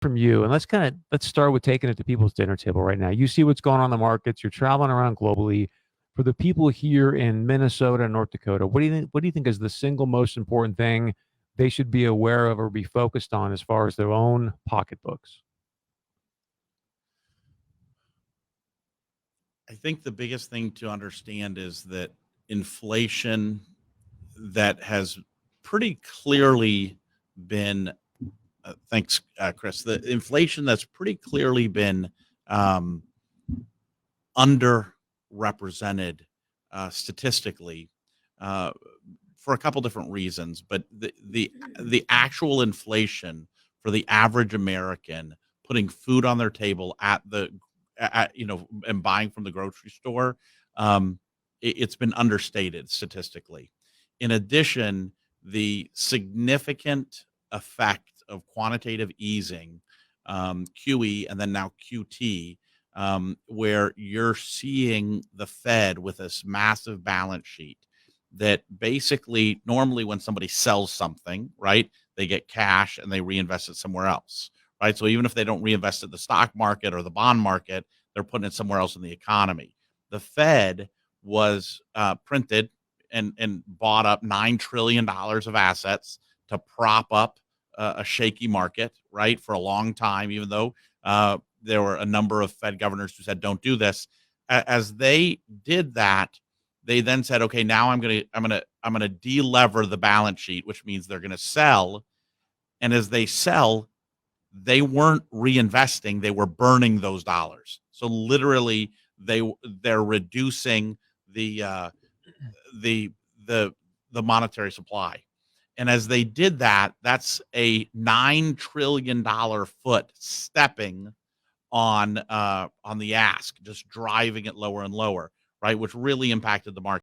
from you, and let's start with taking it to people's dinner table right now. You see what's going on in the markets. You're traveling around globally. For the people here in Minnesota and North Dakota, what do you think is the single most important thing they should be aware of or be focused on as far as their own pocketbooks? I think the biggest thing to understand is that inflation that has pretty clearly been, thanks, Chris, the inflation that's pretty clearly been um, underrepresented statistically uh, for a couple different reasons, but the actual inflation for the average American putting food on their table and buying from the grocery store, um, it's been understated statistically. In addition, the significant effect of quantitative easing, QE, and then now QT, where you're seeing the Fed with this massive balance sheet that basically normally when somebody sells something, right, they get cash and they reinvest it somewhere else, right? So even if they don't reinvest it in the stock market or the bond market, they're putting it somewhere else in the economy. The Fed was printed and bought up $9 trillion of assets to prop up a shaky market, right, for a long time, even though there were a number of Fed governors who said, "Don't do this." As they did that, they then said, "Okay, now I'm gonna delever the balance sheet," which means they're gonna sell. And as they sell, they weren't reinvesting; they were burning those dollars. So literally, they're reducing the the the the monetary supply. And as they did that, that's a $9 trillion foot stepping on the ask, just driving it lower and lower, right? Which really impacted the market.